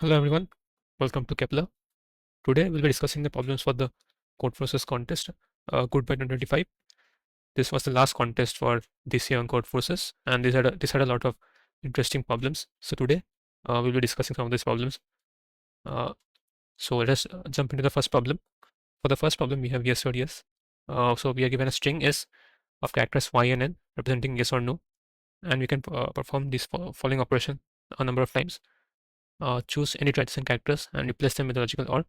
Hello everyone, welcome to Kepler. Today we'll be discussing the problems for the Codeforces contest, Goodbye 2025. This was the last contest for this year on Codeforces, and this had a lot of interesting problems. So today we'll be discussing some of these problems. Uh, so let us jump into the first problem. For the first problem, we have yes or yes. So we are given a string S of characters y and n representing yes or no, and we can perform this following operation a number of times. Choose any transition characters and replace them with a logical or.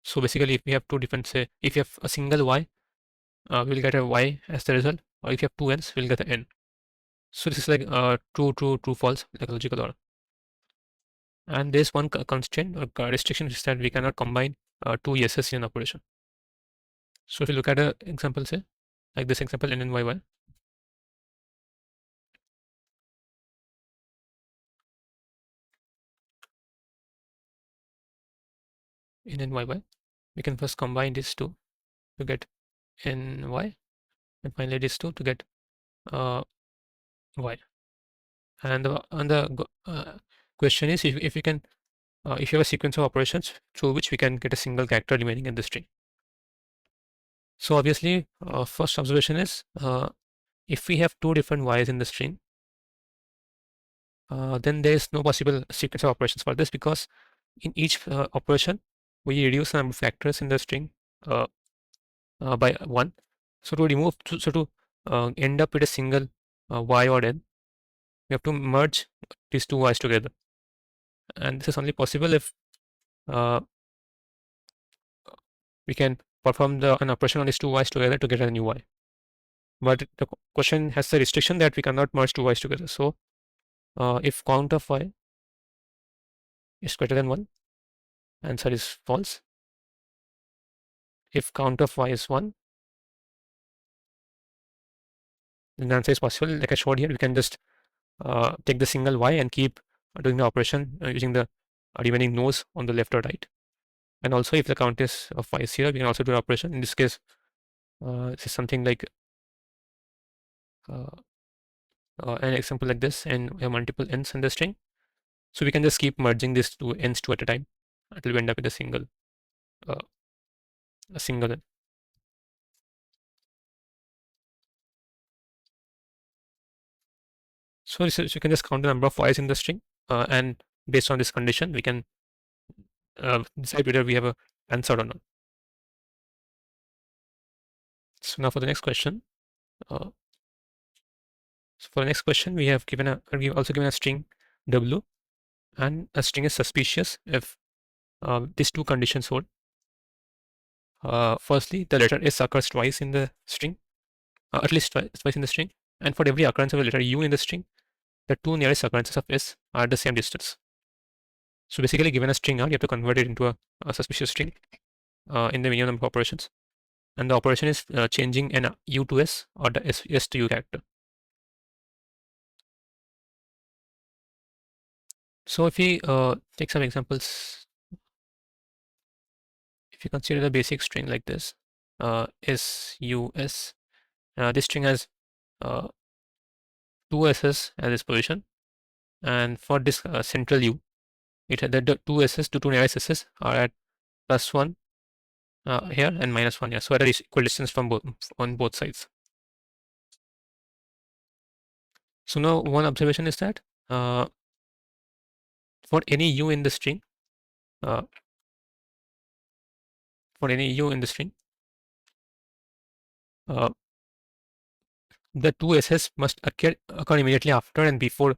So basically, if we have two different, say, if you have a single y, we will get a y as the result, or if you have two n's, we'll get an n. So this is like true, true, true, false, like a logical order. And there's one constraint or restriction is that we cannot combine two yeses in an operation. So if you look at an example, say, like this example, n and y, n and y, we can first combine these two to get n y, and finally these two to get uh, y. And the question is if you can if you have a sequence of operations through which we can get a single character remaining in the string. So obviously, first observation is if we have two different y's in the string, then there is no possible sequence of operations for this because in each operation we reduce the number of factors in the string uh, by one. So to remove, to end up with a single y or n, we have to merge these two y's together, and this is only possible if uh, we can perform an operation on these two y's together to get a new y. But the question has the restriction that we cannot merge two y's together. So if count of y is greater than 1, answer is false. If count of y is 1, then the answer is possible. Like I showed here, we can just take the single y and keep doing the operation using the remaining nodes on the left or right. And also if the count is of y is 0, we can also do the operation. In this case, this is something like uh, an example like this, and we have multiple n's in the string. So we can just keep merging these two n's two at a time until we end up with uh, a single n. So you can just count the number of y's in the string, and based on this condition, we can decide whether we have a answer or not. So now for the next question, uh, we have also given a string w, and a string is suspicious if these two conditions hold. Firstly, the letter s occurs twice in the string, at least twice in the string, and for every occurrence of the letter u in the string, the two nearest occurrences of s are the same distance. So basically, given a string R, you have to convert it into a suspicious string in the minimum number of operations. And the operation is changing an u to s or the s to u character. So if we take some examples, if you consider the basic string like this, s u s, this string has uh, two s's at this position, and for this central u, it had the two s's, the two nearest s's are at +1 here and -1 here, so at a equal distance from both on both sides. So now one observation is that uh, for any u in the string, uh, for any u in the string, uh, the two s's must occur immediately after and before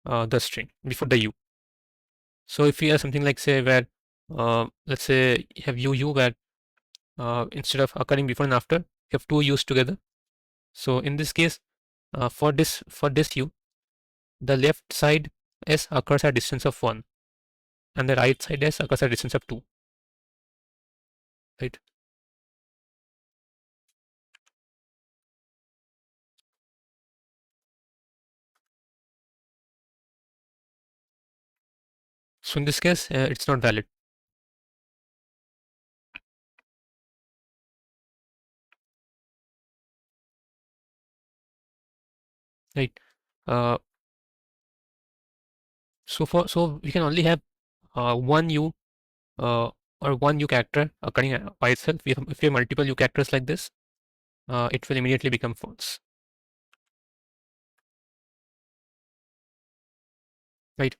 the string, before the u. So if we have something like, say, where let's say you have u where instead of occurring before and after, you have two u's together. So in this case, for this u, the left side s occurs at a distance of 1, and the right side s occurs at a distance of 2, right? So in this case, it's not valid. Right. Uh, So we can only have one u or one u character occurring by itself. If we have multiple u characters like this, it will immediately become false, right?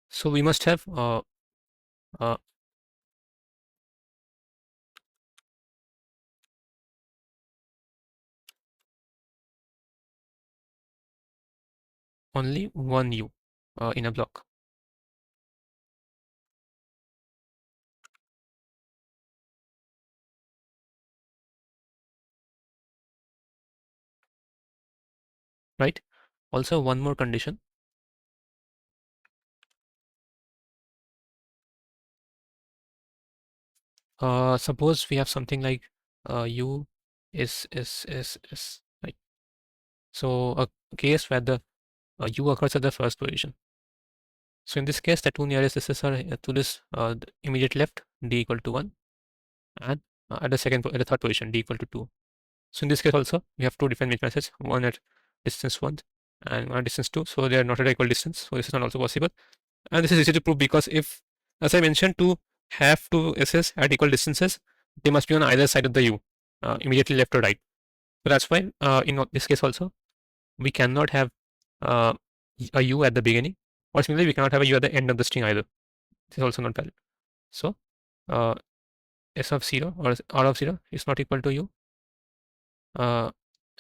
So we must have uh, only one u in a block, right? Also, one more condition. Suppose we have something like u is right. So a case where the u occurs at the first position. So in this case, the two nearest disks are to this the immediate left, d equal to 1, and at the third position, d equal to 2. So in this case also, we have two different mismatches, one at distance 1 and one at distance 2. So they are not at equal distance. So this is not also possible. And this is easy to prove because if, as I mentioned, to have two S's at equal distances, they must be on either side of the U, immediately left or right. So that's why in this case also, we cannot have uh, a U at the beginning, or similarly, we cannot have a U at the end of the string either. This is also not valid. So uh, S of 0 or R of 0 is not equal to U, uh,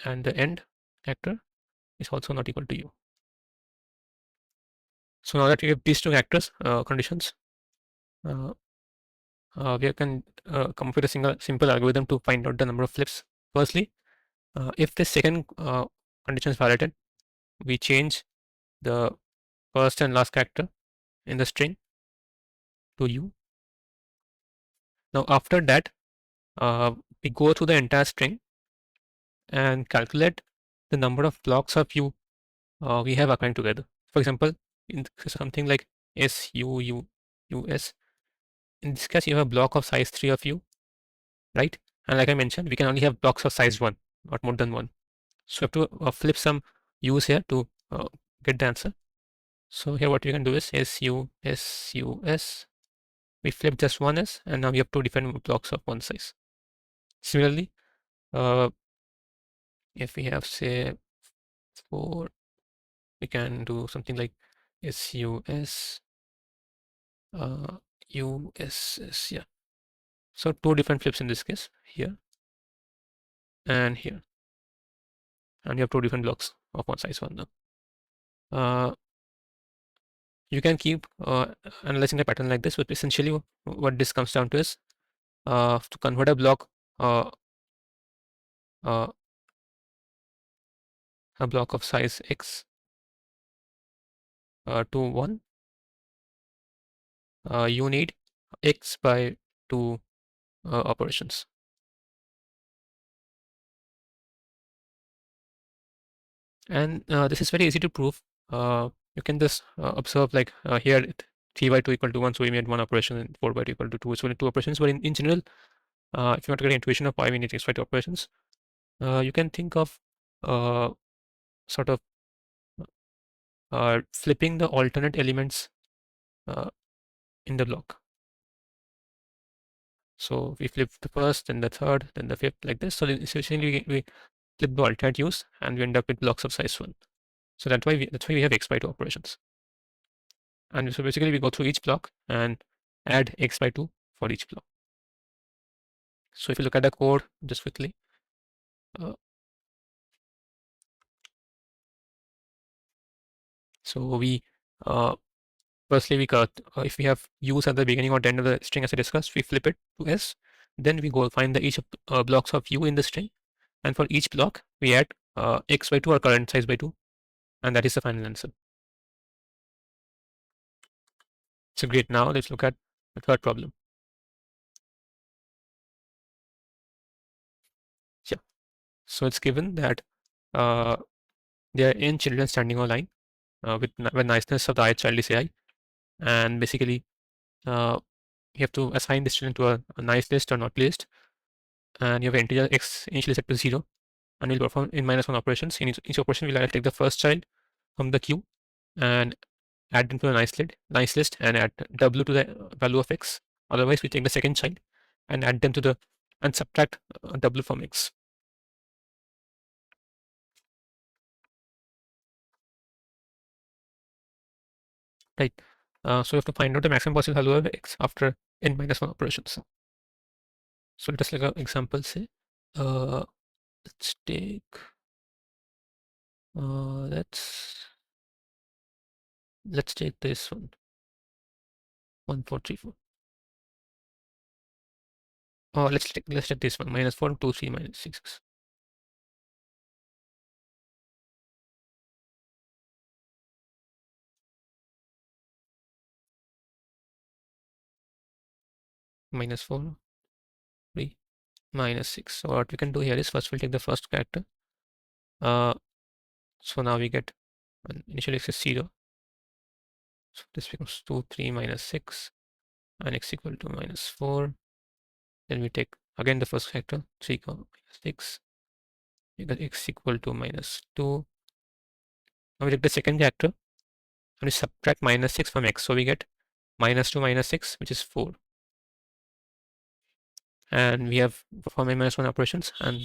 and the end actor is also not equal to U. So now that we have these two actors conditions, uh, we can come up with a simple algorithm to find out the number of flips. Firstly, if the second condition is violated, we change the first and last character in the string to U. Now after that, we go through the entire string and calculate the number of blocks of U we have occurring together. For example, in something like S U U U S. In this case, you have a block of size 3 of U, right? And like I mentioned, we can only have blocks of size 1, not more than 1. So we have to flip some U's here to get the answer. So here what we can do is S U S U S. We flip just one S, and now we have two different blocks of one size. Similarly, uh, if we have say 4, we can do something like S U S U S S. Yeah. So two different flips in this case, here and here, and you have two different blocks of one size one now. You can keep analyzing a pattern like this, but essentially what this comes down to is to convert uh, uh, a block of size x to 1, you need x by 2 operations. And this is very easy to prove. You can just observe like here 3 by 2 equal to 1, so we made one operation, and 4 by 2 equal to 2, so we need two operations. But in general, if you want to get an intuition of why we need x by 2 operations, you can think of sort of flipping the alternate elements uh, in the block. So we flip the first, then the third, then the fifth, like this. So essentially we flip the alternate use, and we end up with blocks of size 1. So that's why we have x by 2 operations. And so basically we go through each block and add x by 2 for each block. So if you look at the code just quickly, uh, so we firstly we cut if we have use at the beginning or the end of the string as I discussed, we flip it to s. Then we go find the each blocks of u in the string, and for each block we add x by 2 or current size by 2, and that is the final answer. So great. Now let's look at the third problem. Yeah. So it's given that there are n children standing on line with niceness of the ith child is ai, and basically you have to assign this children to a nice list or not list, and you have integer x initially set to 0, and we'll perform in -1 operations. In each operation, we'll take the first child from the queue and add them to a nice list and add w to the value of x. Otherwise, we take the second child and add them to the and subtract w from x. Right. So we have to find out the maximum possible value of x after n minus 1 operations. So let us like an example say, let's take, let's take this one, 1 4 3 4. Let's take this one, minus 4 2 3 minus 6. Minus 4 3 minus 6. So what we can do here is first we'll take the first character. So now we get initial x is 0. So this becomes 2 3 minus 6 and x equal to minus 4. Then we take again the first factor, 3 minus 6. We get x equal to minus 2. Now we take the second factor and we subtract minus 6 from x. So we get minus 2 minus 6, which is 4. And we have performed n minus 1 operations, and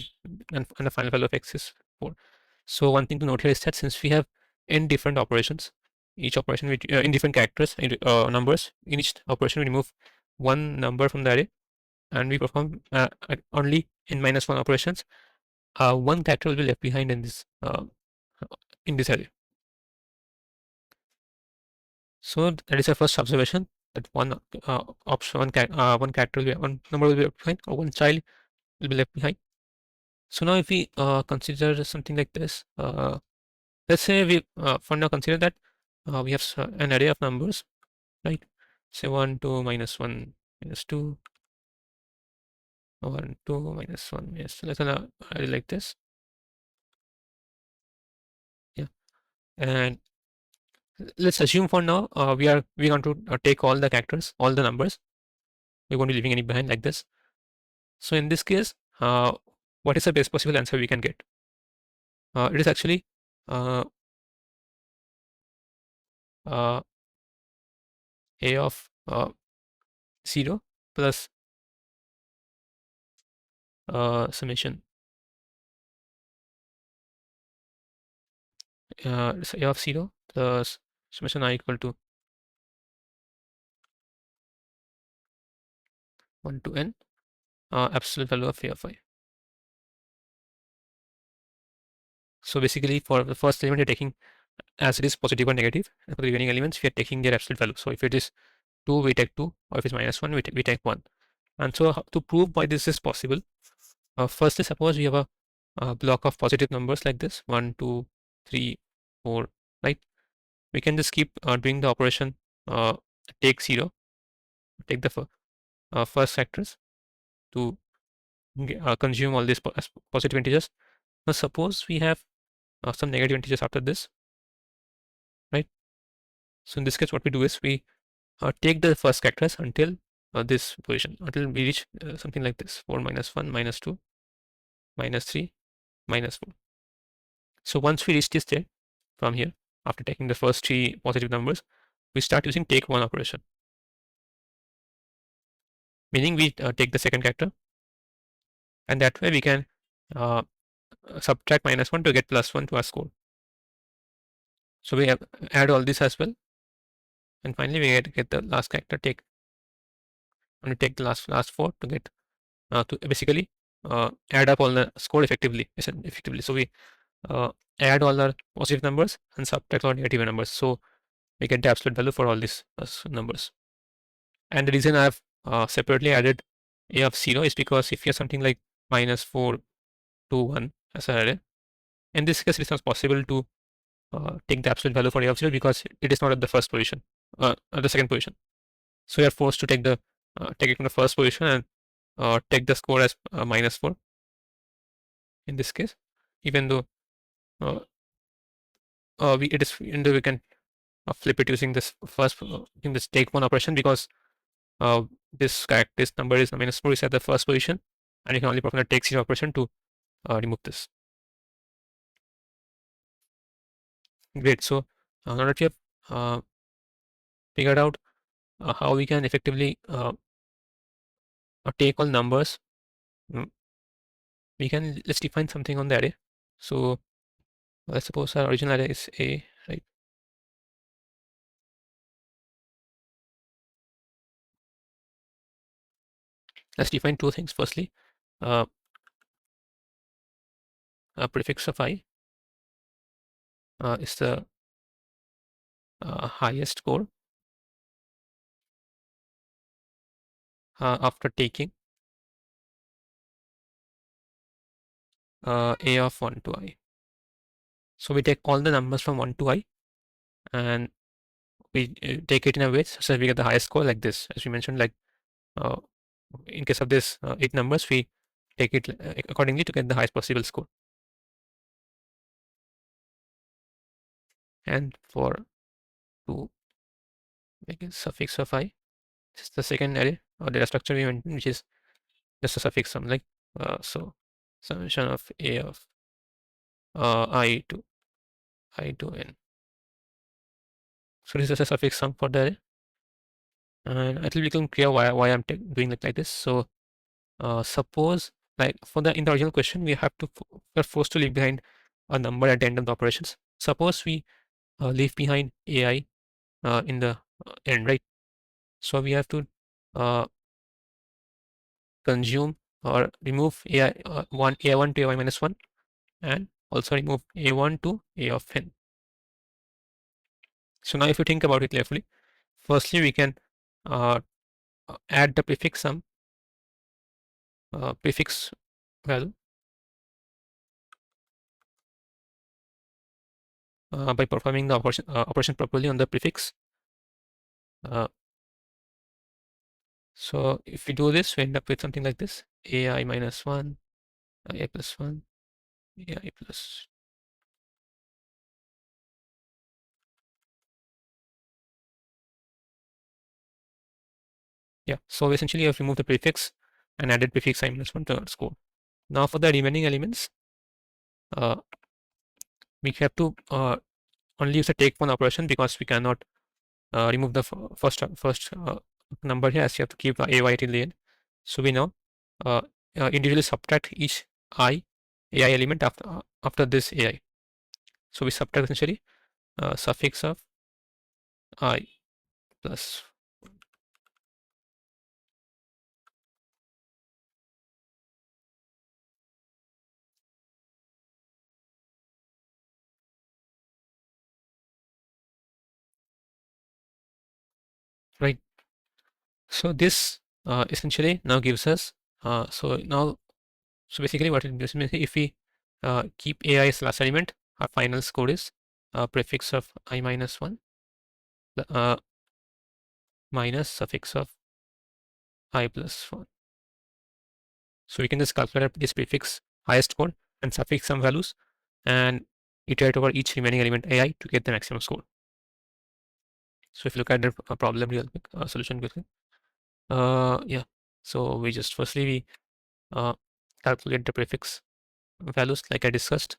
the final value of x is 4. So one thing to note here is that since we have n different operations, each operation with in different characters, numbers, in each operation we remove one number from the array, and we perform only n minus 1 operations. One character will be left behind in this array. So that is our first observation, that one one character will be, one number will be left behind, or one child will be left behind. So now if we consider something like this, let's say we for now consider that we have an array of numbers, right? Say 1 2 minus 1 minus 2, 1 2 minus 1 minus 2. Let's an array like this. Yeah, and let's assume for now we're going to take all the characters, all the numbers. We won't be leaving any behind like this. So in this case, what is the best possible answer we can get? It is actually uh, uh, a of 0 plus summation so a of 0 plus summation I equal to 1 to n absolute value of a of I. So basically for the first element you're taking as it is positive or negative, and for the remaining elements we are taking their absolute value. So if it is 2 we take 2, or if it's minus 1 we take 1. And so to prove why this is possible, firstly suppose we have a block of positive numbers like this, 1 2 3 4, right? We can just keep doing the operation, take 0, take the first factors to consume all these as positive integers. Now suppose we have some negative integers after this, right? So in this case what we do is we take the first characters until this position, until we reach something like this, 4 minus 1 minus 2 minus 3 minus 4. So once we reach this state from here, after taking the first three positive numbers, we start using take one operation, meaning we take the second character, and that way we can uh, subtract minus 1 to get plus 1 to our score. So we have add all this as well, and finally we get the last character take, and we take the last 4 to get to basically add up all the score effectively. So we add all the positive numbers and subtract all negative numbers. So we get the absolute value for all these numbers. And the reason I've separately added a of 0 is because if you have something like minus 4 2 1 as an array, in this case it is not possible to take the absolute value for a of 0 because it is not at the first position, at the second position. So you are forced to take it from the first position and take the score as minus 4 in this case, even though uh, we can flip it using this first in this take one operation, because this number is minus 4 is at the first position, and you can only perform the take 0 operation to remove this. Great. So now that you have figured out how we can effectively take all numbers. Mm, let's define something on the array. So let's suppose our original array is A, right? Let's define two things. Firstly, uh, a prefix of I is the highest score after taking A of 1 to I. So we take all the numbers from 1 to I and we take it in a way such that we get the highest score like this. As we mentioned, like uh, in case of this 8 numbers, we take it accordingly to get the highest possible score. And for to make a suffix of I, this is the second array or data structure we mentioned, which is just a suffix sum, like so summation of A of I to N. So this is a suffix sum for the array, and it will become clear why I'm doing it like this. So suppose, like for the in the original question, we have to we're forced to leave behind a number at the end of the operations. Suppose we leave behind AI in the end, right? So we have to uh, consume or remove AI one AI1 to AI minus one, and also remove A1 to A of n. So now if you think about it carefully, firstly we can uh, add the prefix sum prefix value by performing the operation properly on the prefix. Uh, so if we do this, we end up with something like this: AI minus 1, AI plus 1, AI plus. Yeah, so essentially you have removed the prefix and added prefix I minus 1 to our score. Now for the remaining elements, uh, we have to only use the take one operation because we cannot remove the first number here, as you have to keep AY till the end. So we now uh, individually subtract each AI element after this AI. So we subtract essentially suffix of I plus, right. So this essentially now gives us so basically what it gives me, if we keep AI as last element, our final score is prefix of I minus 1 uh, minus suffix of I plus 1. So we can just calculate this prefix highest score and suffix some values and iterate over each remaining element AI to get the maximum score. So if you look at the problem real quick, solution quickly, yeah. So we just firstly we uh, calculate the prefix values like I discussed.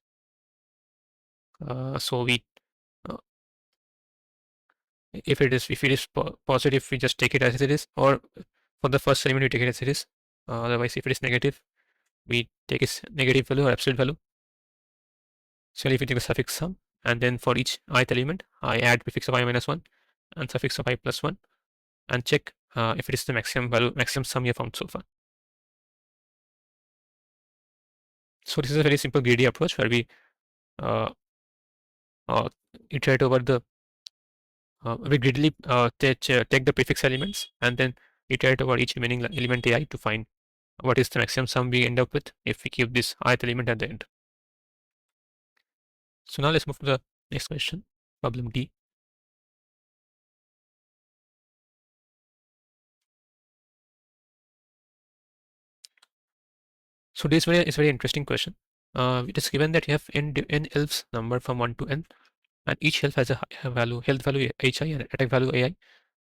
So we uh, if it is positive, we just take it as it is, or for the first element we take it as it is. Otherwise, if it is negative, we take its negative value or absolute value. So if we take the suffix sum, and then for each ith element, I add prefix of I minus 1 and suffix of I plus 1 and check if it is the maximum value, maximum sum we have found so far. So this is a very simple greedy approach where we uh, uh, iterate over the we greedily take the prefix elements and then iterate over each remaining element AI to find what is the maximum sum we end up with if we keep this ith element at the end. So now let's move to the next question, problem D. So this is very interesting question. It is given that you have n elves number from 1 to n, and each elf has a value, health value hi and attack value ai,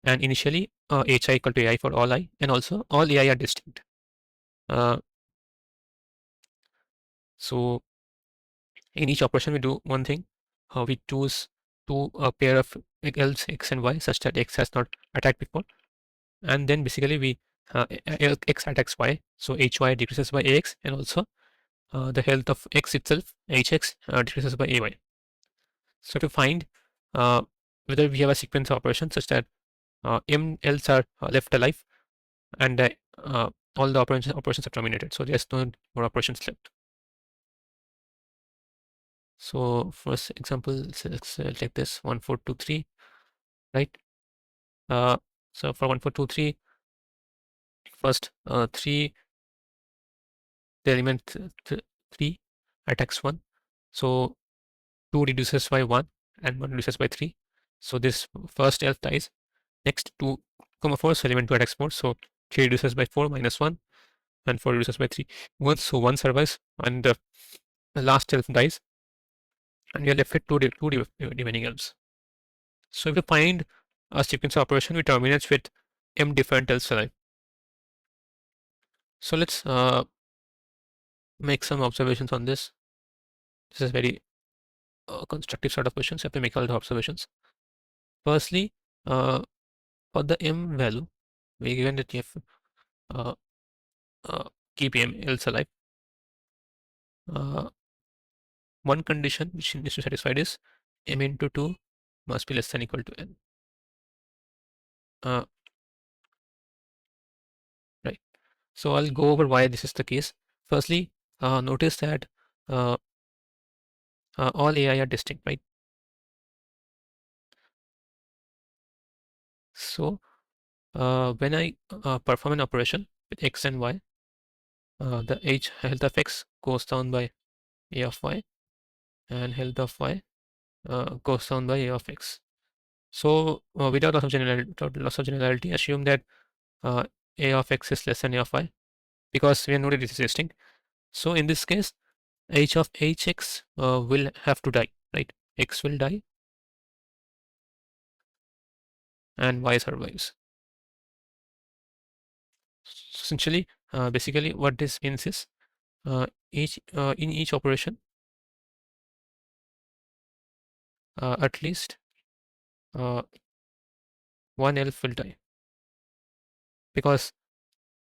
and initially hi equal to ai for all I, and also all ai are distinct. Uh, so in each operation we do one thing. We choose to a pair of else x and y such that x has not attacked before, and then basically we x attacks y, so hy decreases by ax, and also the health of x itself, hx, decreases by ay. So to find uh, whether we have a sequence of operations such that m else are left alive, and all the operations are terminated, so there's no more operations left. So first example, let's take this 1423, right? Uh, so for 1423, first 3, the element 3 attacks 1, so 2 reduces by 1 and 1 reduces by 3. So this first elf dies. Next 2, 4, so element 2 attacks 4, so 3 reduces by 4 minus 1, and 4 reduces by 3. 1, so 1 survives, and the last elf dies, and we are left with two remaining elves. So if we find a sequence of operation, we terminate with m different elves alive. So let's make some observations on this. This is very constructive sort of questions. You have to make all the observations. Firstly, for the m value, we given that you have uh, keep m else alive. One condition which needs to be satisfied is m into 2 must be less than equal to n. Right. So I'll go over why this is the case. Firstly, notice that uh, all AI are distinct, right? So when I perform an operation with x and y, the health of x goes down by a of y, and health of y goes down by a of x. So without loss of generality, assume that uh, a of x is less than a of y, because we know that it is distinct. So in this case, h of hx will have to die, right? X will die and y survives. Essentially, basically what this means is in each operation, at least uh, one elf will die, because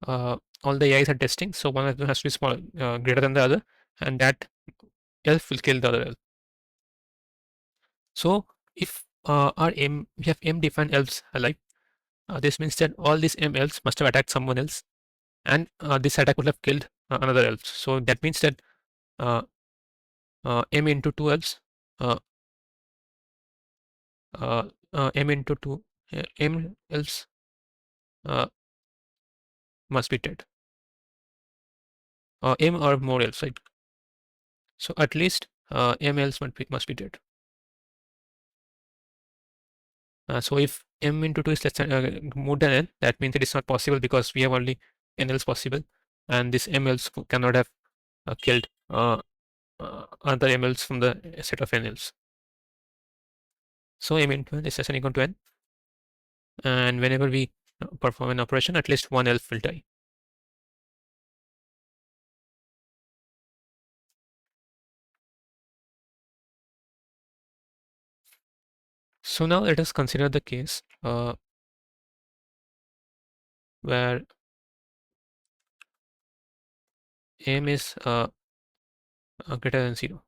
all the AIs are testing, so one of them has to be small, greater than the other, and that elf will kill the other elf. So if our we have m defined elves alive, this means that all these m elves must have attacked someone else, and this attack would have killed another elf. So that means that uh, m into 2 elves, uh, m into 2 m elves uh, must be dead. M or more elves, right? So at least m elves must be dead. So if m into 2 is less than more than n, that means it is not possible, because we have only n elves possible, and this m elves cannot have killed other m elves from the set of n elves. So m into n is less than equal to n, and whenever we perform an operation, at least one elf will die. So now let us consider the case where m is greater than 0.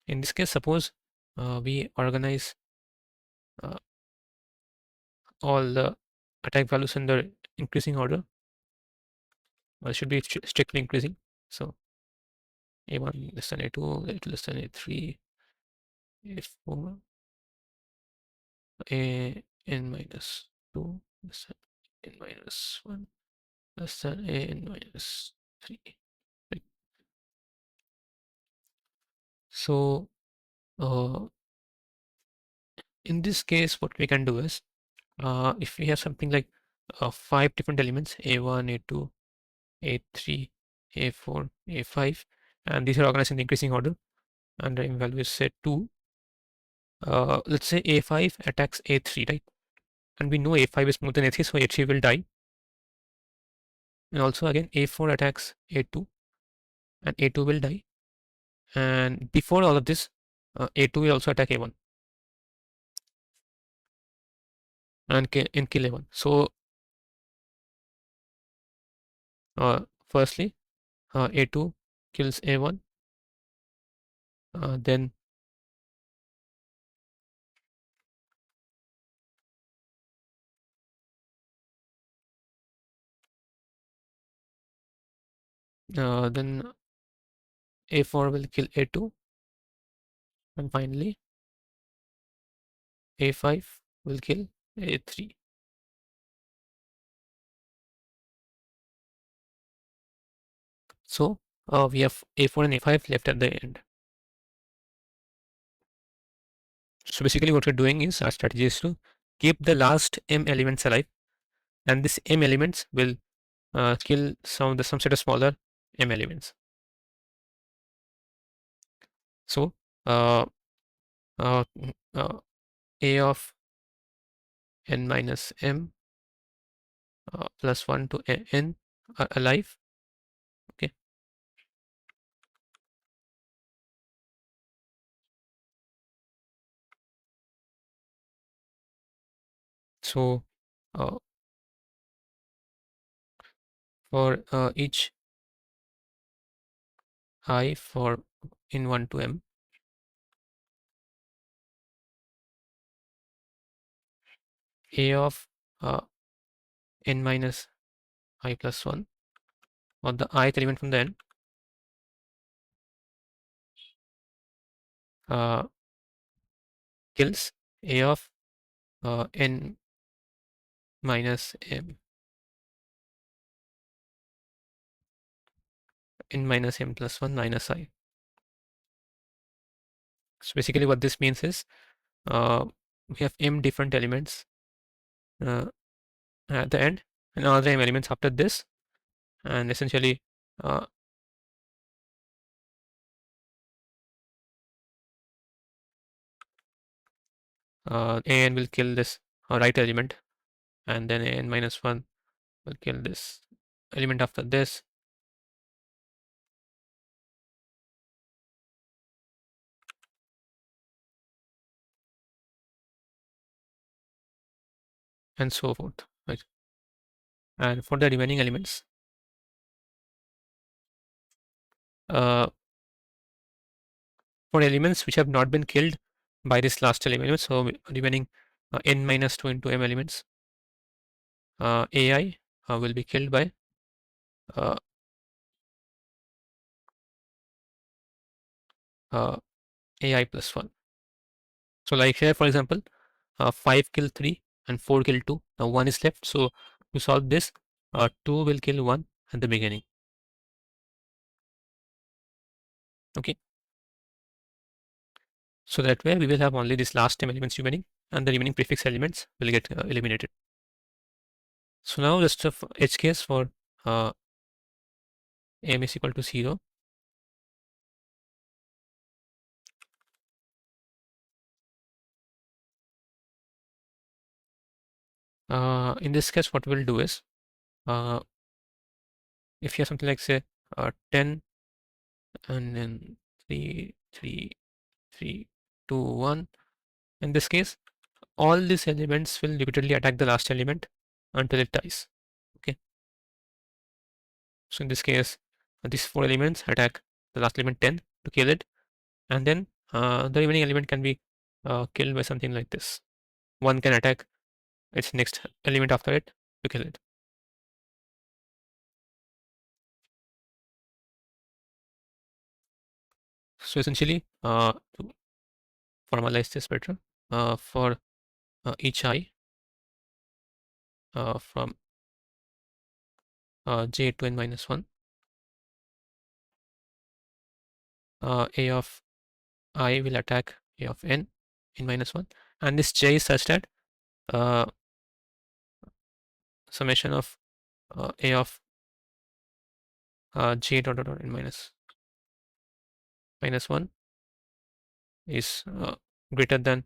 In this case, suppose we organize all the attack values in the increasing order. It should be strictly increasing. So a1 less than a2, a2 less than a3, a4, a n minus 2 less than n minus 1 less than a n minus 3. Right. So in this case, what we can do is, if we have something like 5 different elements, a1, a2, a3, a4, a5, and these are organized in the increasing order, and the value is say 2. Let's say a5 attacks a3, right? And we know a5 is more than a3, so a3 will die. And also again, a4 attacks a2, and a2 will die. And before all of this, A2 will also attack A1 and kill A1. So firstly, A2 kills A1, then then A4 will kill A2, and finally A5 will kill A3. So we have A4 and A5 left at the end. So basically what we're doing is our strategy is to keep the last M elements alive, and this M elements will kill some set of smaller M elements. So uh, uh, A of n minus M plus 1 to n are alive. Okay. So uh, for each I for in 1 to M, A of uh, n minus I plus 1, or the ith element from the n, uh, kills A of n minus M, n minus M plus 1 minus I. So basically what this means is we have M different elements uh, at the end, and other M elements after this, and essentially uh, an will kill this right element, and then an minus 1 will kill this element after this, and so forth, right? And for the remaining elements, uh, for elements which have not been killed by this last element, so remaining n minus 2 into m elements, AI will be killed by uh, uh, AI plus 1. So like here, for example, 5 kill 3 and 4 kill 2. Now 1 is left. So to solve this, 2 will kill 1 at the beginning. Okay. So that way we will have only this last time elements remaining, and the remaining prefix elements will get eliminated. So now just a edge case for uh, m is equal to 0. In this case, what we'll do is, uh, if you have something like say 10 and then 3, 3, 3, 2, 1, in this case, all these elements will repeatedly attack the last element until it dies. Okay. So in this case, these 4 elements attack the last element 10 to kill it, and then the remaining element can be killed by something like this. One can attack its next element after it to kill it. So essentially, to formalize this better, for each I from j to n minus 1, a of I will attack a of n minus 1, and this j is such that uh, summation of a of j dot dot dot n minus 1 is greater than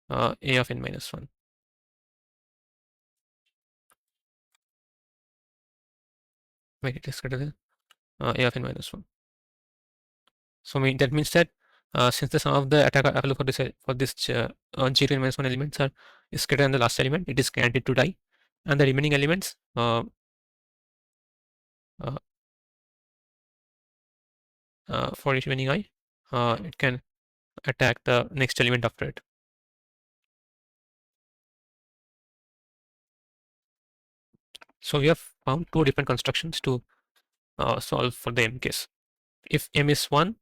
a of n minus 1. Wait, it is greater than a of n minus 1. So that means that Since the sum of the attack value for this 0 and -1 elements are is greater than the last element, it is guaranteed to die, and the remaining elements uh, for each remaining I, it can attack the next element after it. So we have found two different constructions to solve for the M case. If M is 1,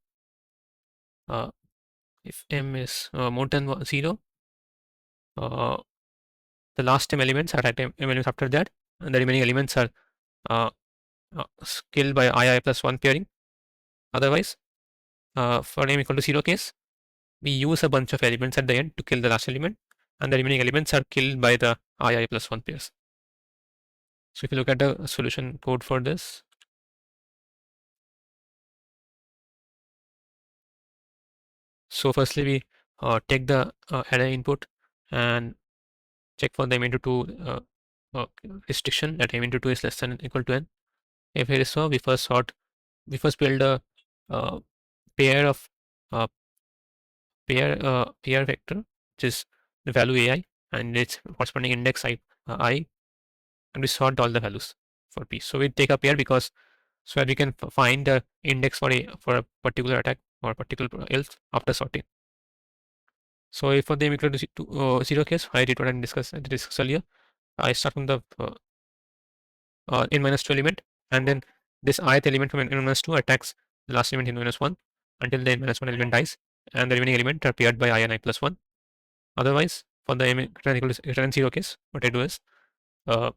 uh, if M is more than 0, uh, the last M elements are at M elements after that, and the remaining elements are uh, killed by II plus 1 pairing. Otherwise, for M equal to 0 case, we use a bunch of elements at the end to kill the last element, and the remaining elements are killed by the II plus 1 pairs. So if you look at the solution code for this, so firstly we take the array input and check for the m into 2 restriction, that m into 2 is less than or equal to n. If it is so, we first build a uh, pair of uh, pair vector, which is the value ai and its corresponding index I, and we sort all the values for p. So we take a pair because so that we can find the index for a particular attack or particular else after sorting. So if for the m equal to 0 case, I did what I discussed earlier. I start from the n minus 2 element, and then this ith element from n minus 2 attacks the last element in minus 1 until the n minus 1 element dies, and the remaining element are paired by I and I plus 1. Otherwise, for the m greater than 0 case, what I do is uh,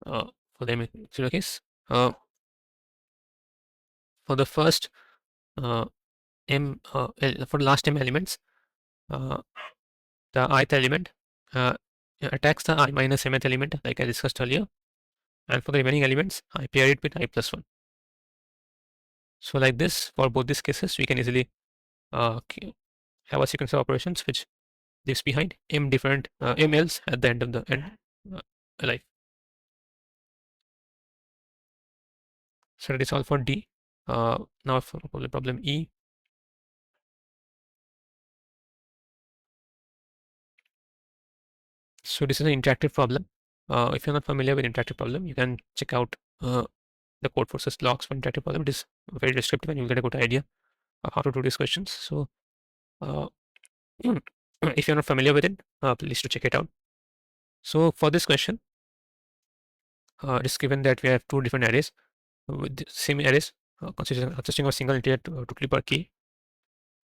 for the m 0 case, for the first uh, for the last m elements, uh, the ith element uh, attacks the I minus mth element, like I discussed earlier, and for the remaining elements, I pair it with I plus 1. So like this, for both these cases, we can easily have a sequence of operations which leaves behind m different m else at the end of the uh, life. So that is all for D. Now for problem E. So this is an interactive problem. If you're not familiar with interactive problem, you can check out the Codeforces logs for interactive problem. It is very descriptive and you'll get a good idea of how to do these questions. So uh, if you're not familiar with it, please to check it out. So for this question, it is given that we have two different arrays with the same arrays consisting of a single integer totally per k,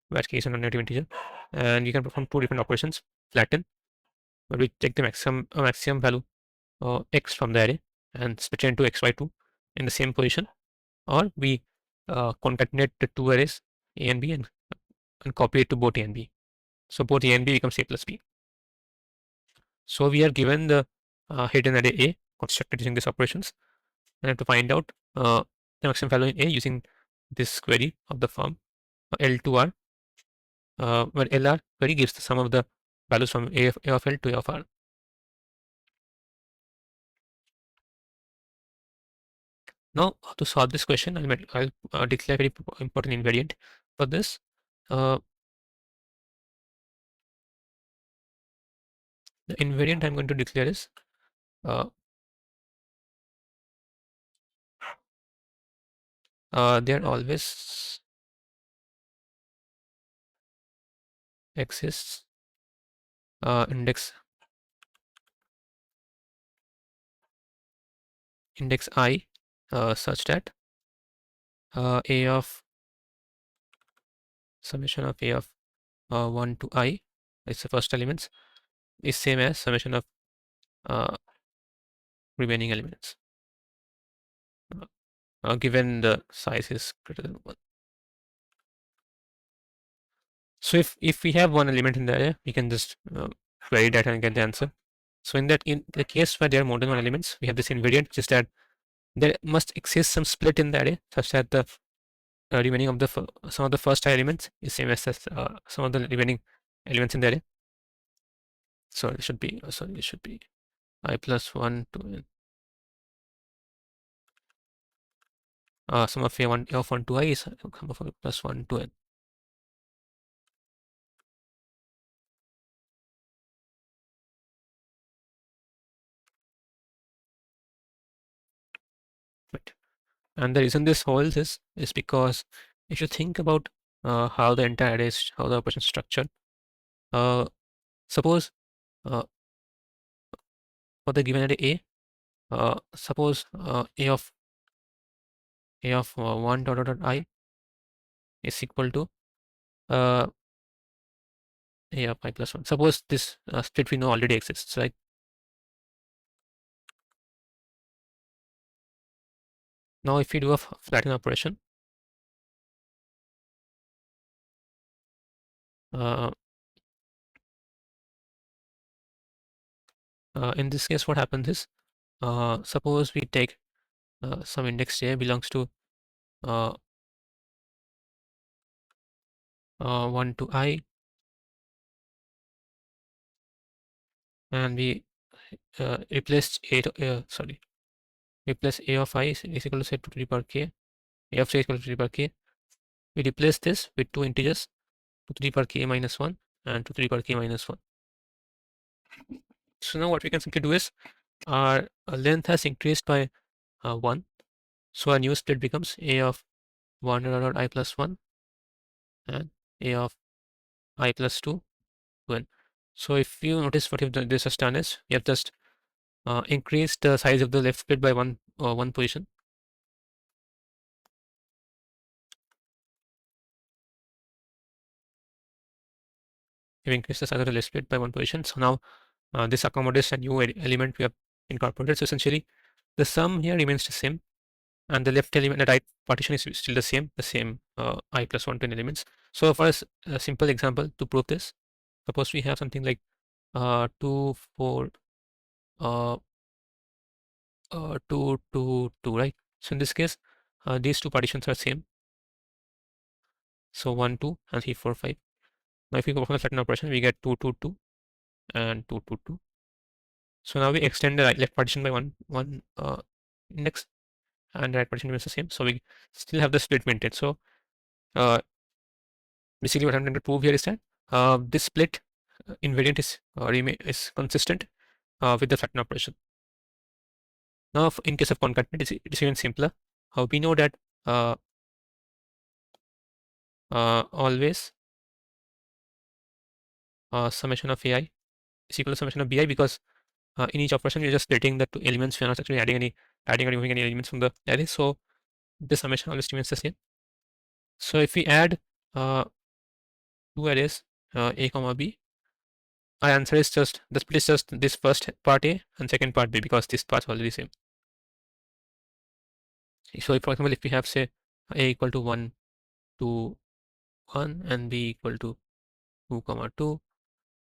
where k is a non-negative integer, and you can perform two different operations: flatten, where we take the maximum value x from the array and split it into x by 2 in the same position, or we concatenate the two arrays a and b and copy it to both a and b. So both a and b becomes a plus b. So we are given the hidden array a constructed using these operations, and have to find out the maximum value in a using this query of the form L2R, where LR query gives the sum of the values from a of L to a of R. Now, to solve this question, I'll declare a very important invariant for this. Uh, the invariant I'm going to declare is uh, there always exists index I such that a of summation of a of 1 to I, it's the first elements, is same as summation of uh, remaining elements, given the size is greater than 1. So if we have one element in the array, we can just query that and get the answer. So in the case where there are more than one elements, we have this invariant, which is that there must exist some split in the array such that the remaining of the some of the first I elements is same as some of the remaining elements in the array. So it should be I plus 1 to n. sum of a of 1 to I is sum of plus 1 to n. Right. And the reason this holds is because if you think about how the entire array is, how the operation is structured, uh, suppose for the given array suppose a of 1 dot I is equal to uh, a of I plus 1. Suppose this split we know already exists, right? Now if we do a flattening operation, uh, in this case what happens is, suppose we take some index j belongs to uh, 1 to I, and we replace replace a of I is equal to say 2 to the power k, a of j is equal to 2 to the power k. We replace this with two integers, 2 to the power k minus 1 and 2 to the power k minus 1. So now what we can simply do is, our length has increased by 1, so our new split becomes a of 1 dot I plus 1 and a of I plus 2 to n. So if you notice what this has done is, you have just increased the size of the left split by one position. You've increased the size of the left split by one position. So now this accommodates a new element we have incorporated. So essentially, the sum here remains the same, and the left element, the right partition is still the same I plus 1 to n elements. So for a simple example to prove this, suppose we have something like 2, 4, 2, 2, 2, right? So in this case, these two partitions are same. So 1, 2, and 3, 4, 5. Now if we go from the flatten operation, we get 2, 2, 2, and 2, 2, 2. So now we extend the left partition by one index, and the right partition remains the same. So we still have the split maintained. So uh, basically what I'm trying to prove here is that this split invariant is consistent with the flatten operation. Now in case of concatenate, it is even simpler. We know that uh, always summation of ai is equal to summation of bi, because in each operation we're just splitting the two elements. We're not actually adding or removing any elements from the array. So the summation always remains the same. So if we add uh, two arrays a comma b, our answer is just the split is just this first part a and second part b, because this part's already same. So if, for example, if we have say a equal to 1 to 1 and b equal to 2 comma 2,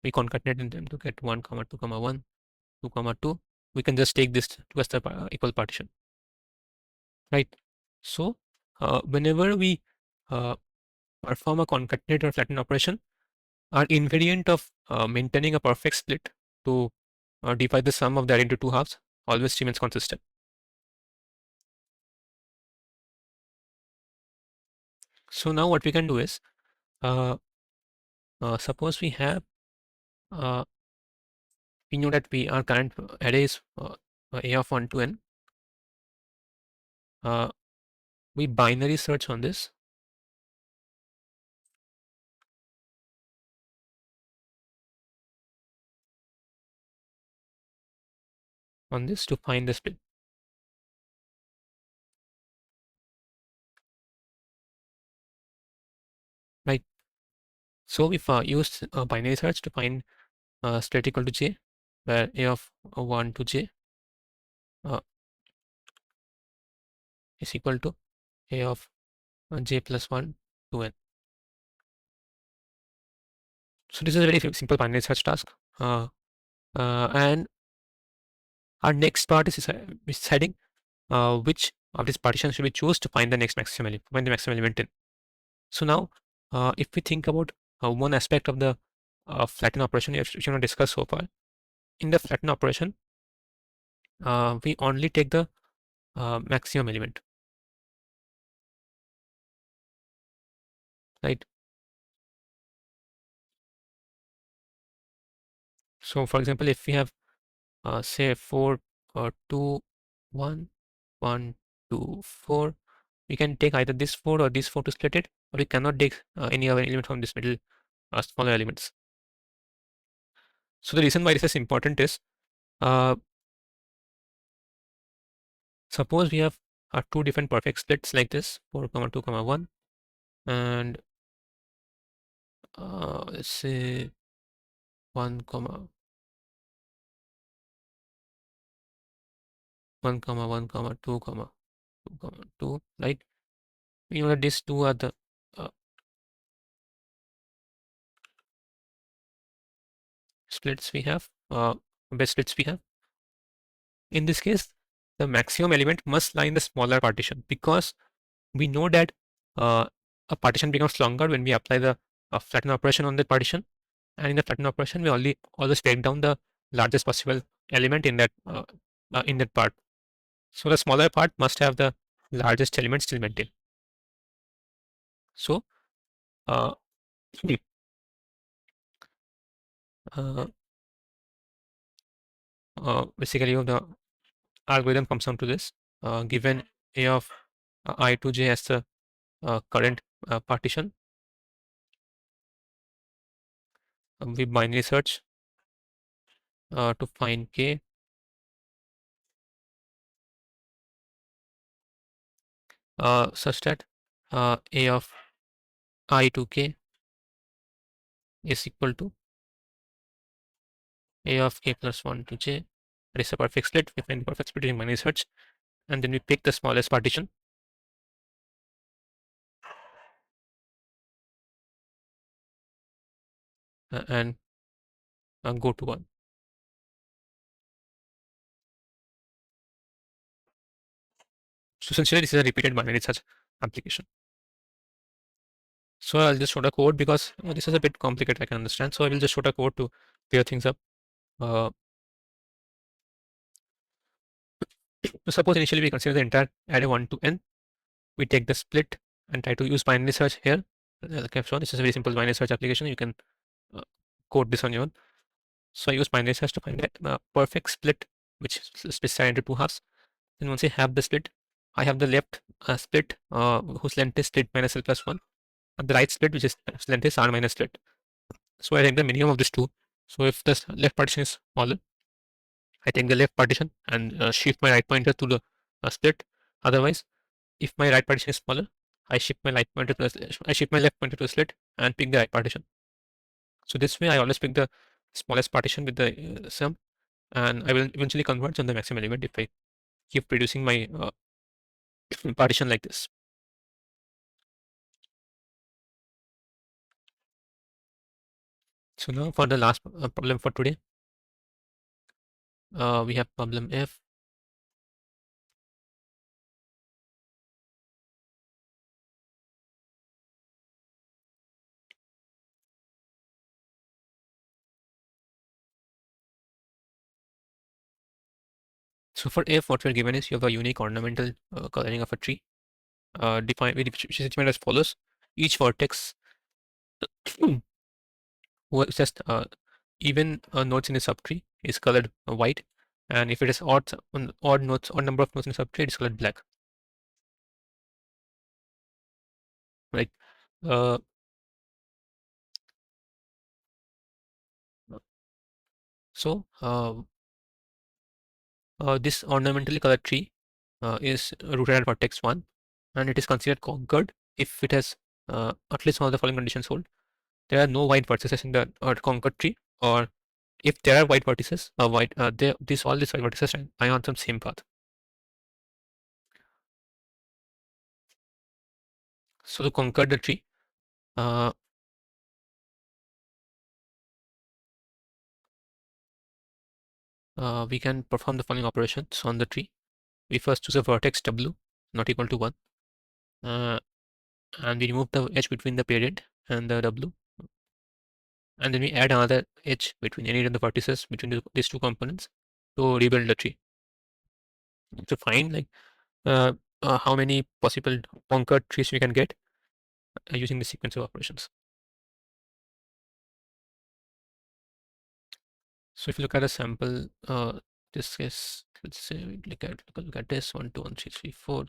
we concatenate them to get 1 comma 2 comma 1, 2 comma 2. We can just take this to as the equal partition, right? So whenever we uh, perform a concatenate or flatten operation, our invariant of maintaining a perfect split to divide the sum of that into two halves always remains consistent. So now what we can do is, suppose we have we know that our current array is a of 1 to n. We binary search on this to find the split, right? So we've used binary search to find split equal to j, where a of 1 to j uh, is equal to a of j plus 1 to n. So this is a very simple binary search task. And our next part is deciding which of these partitions should we choose to find the next maximum element, find the maximum element in. So now, if we think about one aspect of the flatten operation which we have discussed so far, in the flatten operation, we only take the maximum element. right? So for example, if we have say 4, 2, 1, 1, 2, 4, we can take either this 4 or this 4 to split it, or we cannot take any other element from this middle smaller elements. So the reason why this is important is, uh, suppose we have two different perfect splits like this, 4, 2, 1, and let's say 1, 1, 1, 2, 2, right? We know that these two are the uh, splits we have, best splits we have. In this case, the maximum element must lie in the smaller partition, because we know that uh, a partition becomes longer when we apply the flatten operation on the partition, and in the flatten operation we only always take down the largest possible element in that part. So the smaller part must have the largest element still maintained. So uh, uh, basically the algorithm comes down to this: given a of I to j as the current partition, we binary search to find k, such that a of I to k is equal to a of k plus 1 to j. That is a perfect split. We find the perfect split in binary search, and then we pick the smallest partition and go to 1. So essentially, this is a repeated binary search application. So I'll just show the code, because this is a bit complicated, I can understand. So I will just show the code to clear things up. Uh, so suppose initially we consider the entire array 1 to n. We take the split and try to use binary search here. Like I've shown, this is a very simple binary search application. You can uh, code this on your own. So I use binary search to find a perfect split, which is specified into two halves. Then once I have the split, I have the left split whose length is split minus l plus 1, and the right split which is length is r minus split. So I take the minimum of these two. So if this left partition is smaller, I take the left partition and shift my right pointer to the split. Otherwise, if my right partition is smaller, I shift my left pointer to the slit and pick the right partition. So this way I always pick the smallest partition with the sum, and I will eventually converge on the maximum element if I keep reducing my partition like this. So now for the last problem for today, we have problem F. So for F, what we're given is you have a unique ornamental coloring of a tree, which is defined as follows: each vertex was just even nodes in a subtree is colored white, and if it is odd number of nodes in a subtree, it's colored black. Right. Uh, so this ornamentally colored tree is rooted at vertex 1, and it is considered conquered if it has at least one of the following conditions hold: there are no white vertices in the conquered tree, or if there are white vertices, all these white vertices lie on some same path. So to conquer the tree, uh, we can perform the following operations on the tree. We first choose a vertex w not equal to 1, uh, and we remove the edge between the parent and the w, and then we add another edge between any of the vertices between these two components to rebuild the tree. To find like how many possible conquered trees we can get, using the sequence of operations. So if you look at a sample, this is, let's say we look at this 1 2 1 3 3 4.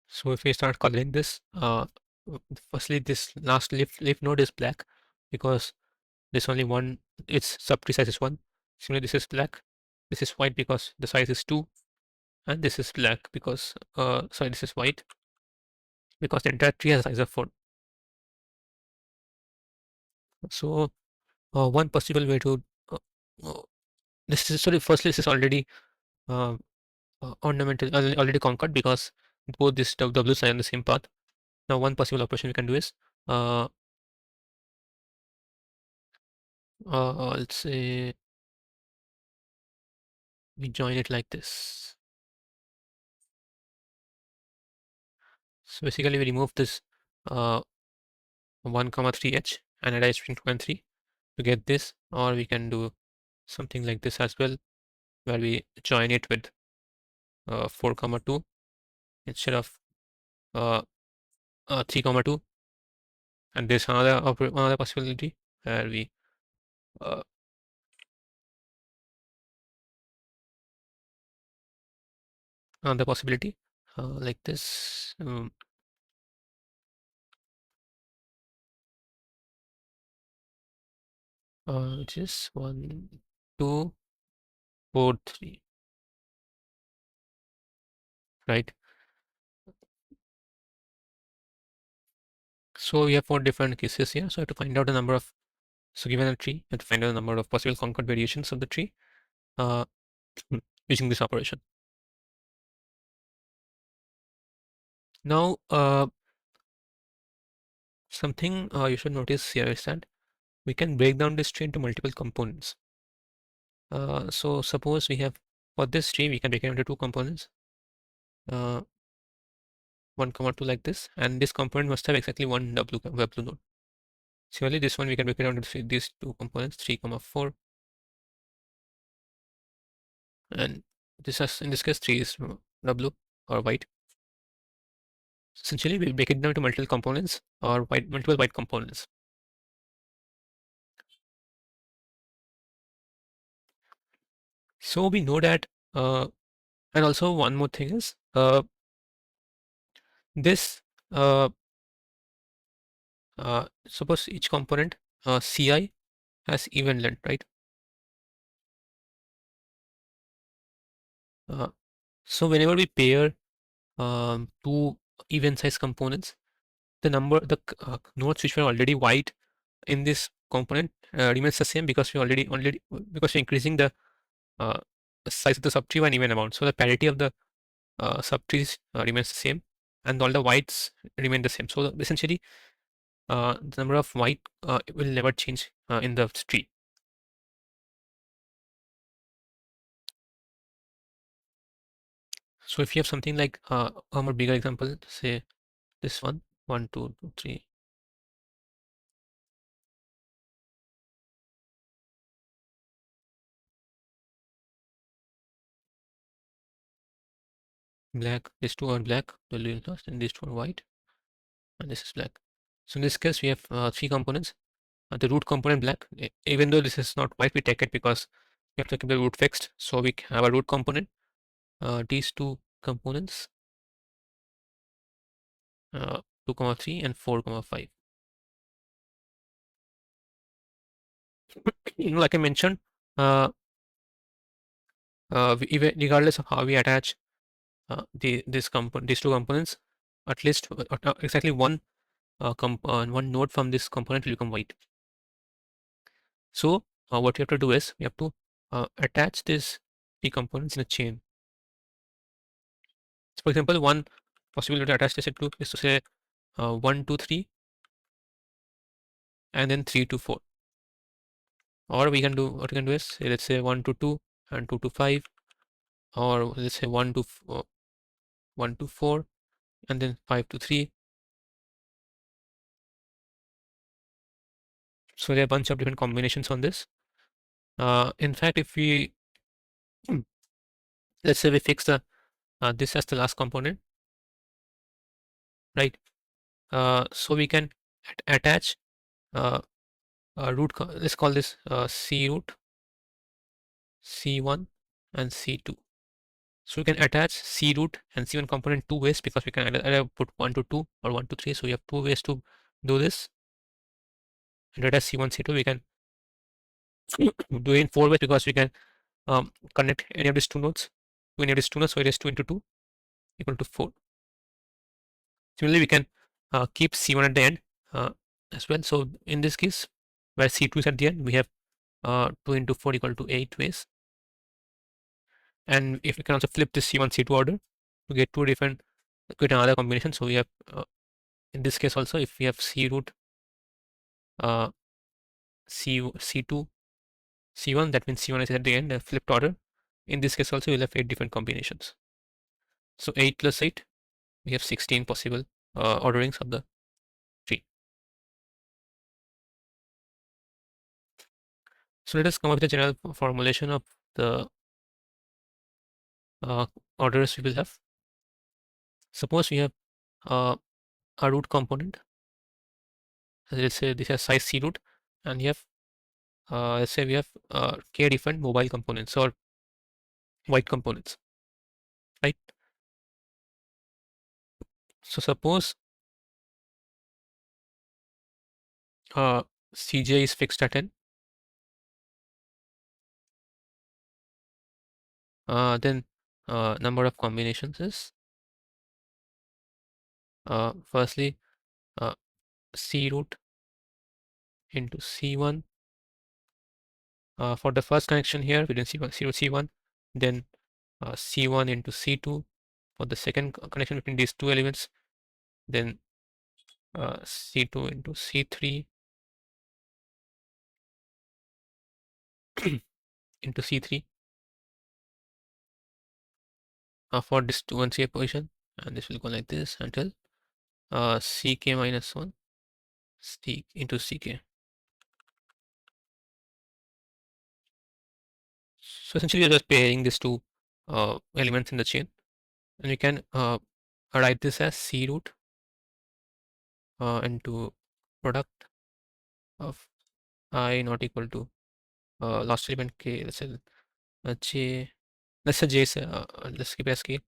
So if we start coloring this, firstly this last leaf node is black because there's only one, its subtree size is 1. Similarly, this is black. This is white because the size is 2, and this is black because sorry, this is white because the entire tree has a size of 4. So one possible way to uh, uh, this is, sorry, firstly this is already uh, ornamental, already conquered because both these w's are on the same path. Now one possible operation we can do is uh, let's say we join it like this. So basically we remove this uh, 1 comma 3h and add between 2 and 3 to get this, or we can do something like this as well, where we join it with 4 comma 2 instead of uh, 3 comma 2. And there's another possibility where we uh, another possibility like this, which is 1 2 4 3, right? So we have 4 different cases here. So I have to find out the number of, so given a tree, you have to find out the number of possible concord variations of the tree uh, using this operation. Now, something you should notice here is that we can break down this tree into multiple components. So suppose we have, for this tree, we can break it into 2 components, 1 comma 2 like this, and this component must have exactly 1 W node. Similarly, this one we can break it down into these 2 components, 3 comma 4, and this has, in this case, 3 is W or white. Essentially, we break it down into multiple components or multiple white components. So we know that, and also one more thing is this. Suppose each component Ci has even length, right? Uh, so whenever we pair two even size components, the nodes which were already white in this component remains the same because we already because we're increasing uh, the size of the subtree by an even amount. So the parity of the subtrees remains the same, and all the whites remain the same. So essentially, the number of white will never change in the tree. So if you have something like a more bigger example, say this one, 1 2 2 3, black, these two are black, the luminous, and these two are white, and this is black. So in this case, we have 3 components. The root component black, even though this is not white, we take it because we have to keep the root fixed. So we have a root component, these 2 components, 2 comma 3 and 4 comma 5. Like I mentioned, uh, even regardless of how we attach these 2 components, at least exactly one node from this component will become white. So what we have to do is we have to attach these 3 components in a chain. So for example, one possible way to attach this to is to say 1 2 3 and then 3 to 4. Or we can do, what we can do is say, let's say 1 to 2 and 2 to 5, or let's say 1 to 4 and then 5 to 3. So there are a bunch of different combinations on this. In fact, if we let's say we fix the this as the last component, right? So we can attach uh, a root. Let's call this C root, C1, and C2. So we can attach C root and C1 component two ways, because we can either put 1 to 2 or 1 to 3. So we have two ways to do this. And attach C1, C2. We can do it in four ways, because we can connect any of these two nodes to any of these two nodes. So it is 2 into 2 equal to 4. Similarly, we can keep C1 at the end as well. So in this case, where C2 is at the end, we have 2 into 4 equal to 8 ways. And if we can also flip this C1, C2 order to get two different, get another combination. So we have, in this case also, if we have C root uh, C2, C1, that means C1 is at the end, a flipped order. In this case also, we'll have 8 different combinations. So 8 plus 8, we have 16 possible orderings of the tree. So let us come up with a general formulation of the orders we will have. Suppose we have a root component. Let's say this has size C root, and you have let's say we have k different mobile components or white components, right? So suppose Cj is fixed at n, then number of combinations is firstly C root into C1 for the first connection here between C1, C root C1, then C1 into C2 for the second connection between these two elements, then C2 into C3 into C3 for this 2 and 3 position, and this will go like this until Ck minus 1 C into Ck. So essentially, you're just pairing these two elements in the chain, and we can write this as C root into product of I not equal to last element k. Let's say j. Let's say j is let's keep it as k.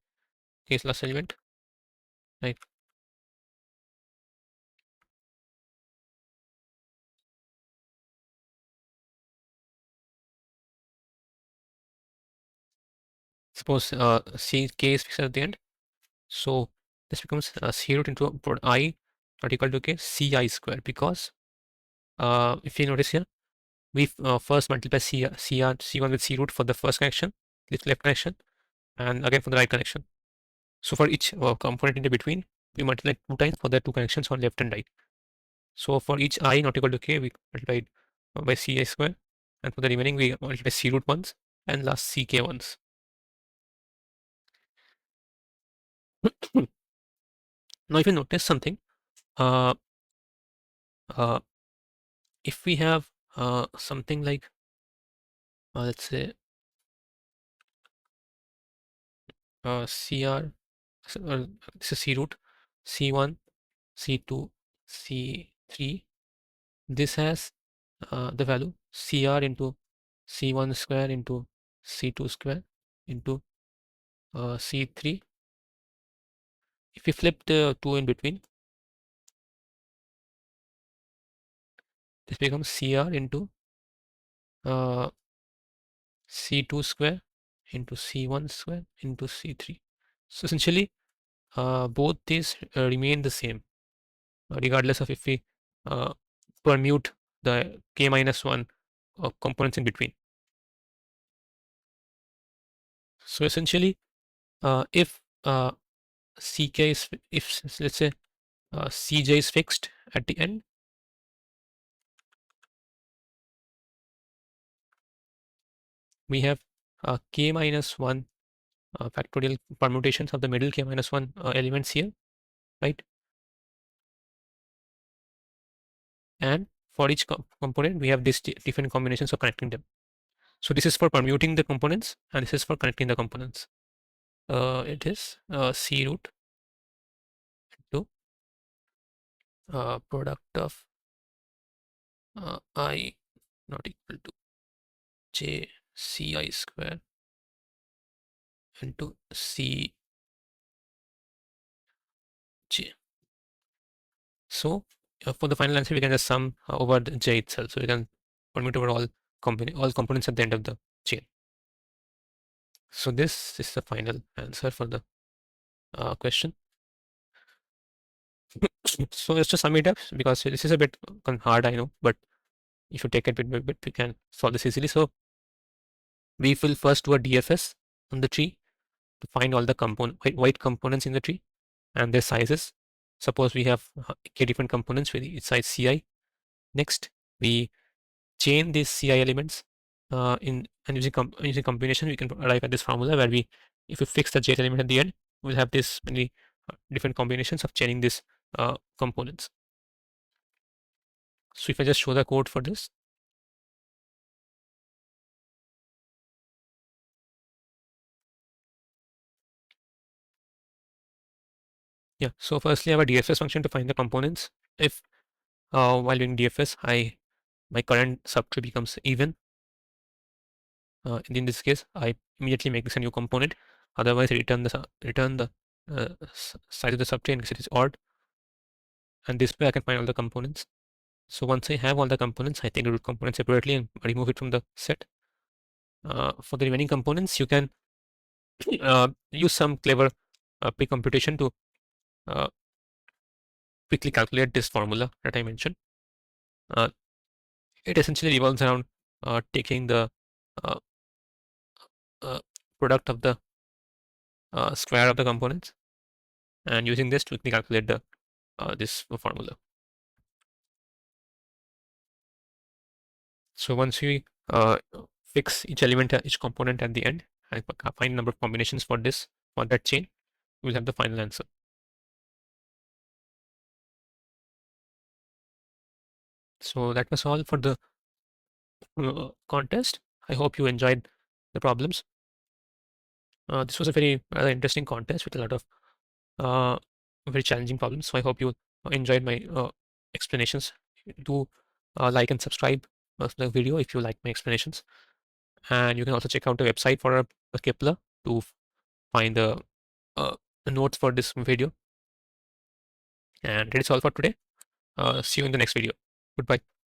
K is last element, right? Suppose c k is fixed at the end, so this becomes c root into I not equal to k ci square, because if you notice here, we first multiply C1 with C root for the first connection, this left connection, and again for the right connection. So for each component in the between, we multiply 2 times for the two connections on left and right. So for each I not equal to k, we multiplied by Ci square, and for the remaining, we multiply C root once and last Ck once. Now, if you notice something, uh, uh, if we have something like, let's say, CR, this is C root, C1, C2, C3. This has the value CR into C1 square into C2 square into C3. If we flip the 2 in between, this becomes CR into uh, C2 square into C1 square into C3. So essentially, both these remain the same, regardless of if we permute the k minus 1 components in between. So essentially, if Ck is, if let's say Cj is fixed at the end, we have k minus 1 factorial permutations of the middle k minus 1 elements here, right? And for each component, we have these different combinations of connecting them. So this is for permuting the components, and this is for connecting the components. It is C root to product of I not equal to j c I square into c j. So for the final answer, we can just sum over the j itself. So we can permute over all components at the end of the chain. So this is the final answer for the question. So let's just sum it up, because this is a bit hard, I know, but if you take it bit by bit, we can solve this easily. So we will first do a DFS on the tree to find all the white components in the tree and their sizes. Suppose we have k different components with each size ci. Next, we chain these ci elements and using combination, we can arrive at this formula where if we fix the j element at the end, we'll have this many different combinations of chaining these components. So if I just show the code for this, yeah. So firstly, I have a DFS function to find the components. If while doing DFS, my current subtree becomes even, in this case, I immediately make this a new component. Otherwise, return the size of the subtree and it is odd. And this way, I can find all the components. So once I have all the components, I take the root component separately and remove it from the set. For the remaining components, you can use some clever pre-computation to uh, quickly calculate this formula that I mentioned. It essentially revolves around taking the uh, uh, product of the square of the components and using this to quickly calculate the this formula. So once we fix each element, each component at the end, and find number of combinations for that chain, we'll have the final answer. So that was all for the contest. I hope you enjoyed the problems. This was a very rather interesting contest with a lot of uh, very challenging problems. So I hope you enjoyed my explanations. Do like and subscribe to the video if you like my explanations. And you can also check out the website for a Kepler to find uh, the notes for this video. And that is all for today. See you in the next video. Goodbye.